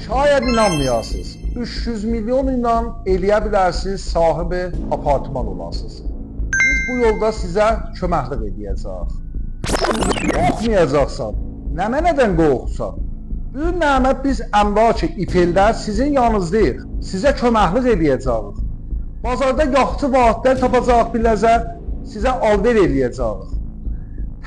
Şayet inanmayasınız, 300 milyon ilə eləyə bilərsiniz, sahibi apartman olasınız. Biz bu yolda sizə köməklik edəcəyik. Qorxmayacaqsan, nədən qorxursan? Bu nəmət biz əmlak-ı ifellər sizin yanınızdayıq, sizə köməklik edəcəyik. Bazarda yaxçı vaatlər tapacaq biləcək, sizə alver edəcəyik.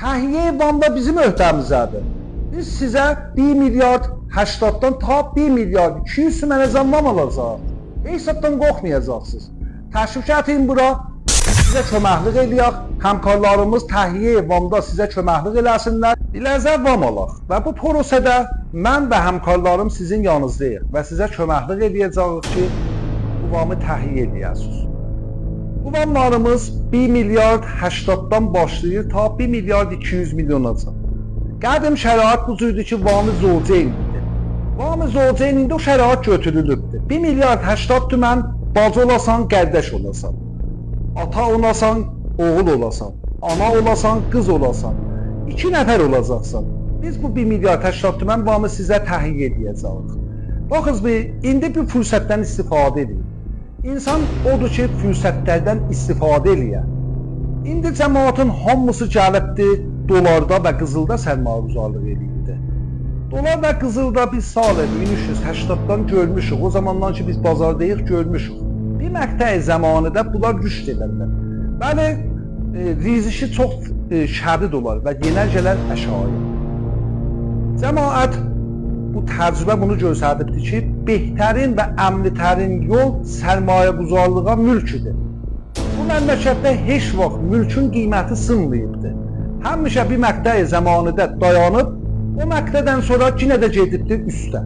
Təhiyyə evanda bizim öhdəmizədir. Biz sizə 1 milyard 80-dan ta 1 milyard 200 mənə vam alacaq. Hesabdan qorxmayacaqsınız. Təşrif gətirin bura, sizə köməklik eləyək. Həmkarlarımız təhiyyə evamda sizə köməklik eləsinlər. Bilərzə vam alaq. Və bu prosesdə mən və həmkarlarım sizin yanınızdayıq və sizə köməklik eləyəcəyik ki, bu vamı təhiyyə eləyəsiniz. Bu vamlarımız 1 milyard 80-dan başlayır ta 1 milyard 200 milyonacaq. Qədim şərait bu cürdür ki, vamı zolceyndir. Vamı zolceyn indi o şərait götürülübdür. 1 milyard 80 tümən bacı olasan, qardaş olasan. Ata olasan, oğul olasan. Ana olasan, qız olasan. 2 nəfər olacaqsan. Biz bu 1 milyard 80 tümən vamı sizə təhiyyə edəcəyik. Baxınız, indi bu fürsətdən istifadə edin. İnsan odur ki, fürsətlərdən istifadə eləyə. İndi cəmaatın hamısı gəlibdir, dolarda və qızılda sərmayəguzarlıq eləyibdir. Dolar və qızılda biz salə 1380-dan görmüşük, o zamandan ki biz bazardayıq görmüşük. Bir məqtəyi zamanıda bunlar rüşd edərlər. Bəli, rizişi çox şədid olar və yenərcələr əşayi. Cəmaət bu təcrübə bunu göstəribdir ki, behtərin və əmlitərin yol sərmayəguzarlığa mülküdür. Bu məmləkətdə heç vaxt mülkün qiyməti sınmayıbdır. Həmişə bir məqtəyi zamanıda dayanıb, o məqtədən sonra yenə də gedibdir üstə.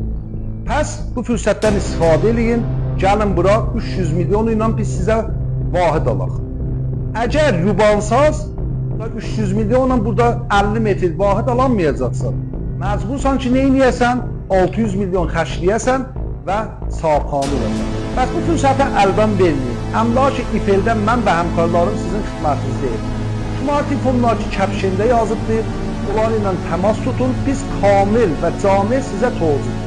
Pəs bu fürsətdən istifadə eləyin, gəlin bura 300 milyon ilə biz sizə vahid alaq. Əgər yubansaz, 300 milyonla burada 50 metr vahid alamayacaqsan, məcbursan ki, nə eləyəsən? 600 milyon xərcləyəsən və sahibxanı olasan. Bəs bu fürsətə əldən verməyin. Əmlak-ı ifeldən mən və həmkarlarım sizin xidmətinizdəyik. Şumar telefonlar ki, kəpşində yazıbdır, onlarla təmas tutun, biz kamil və cami sizə tozdur.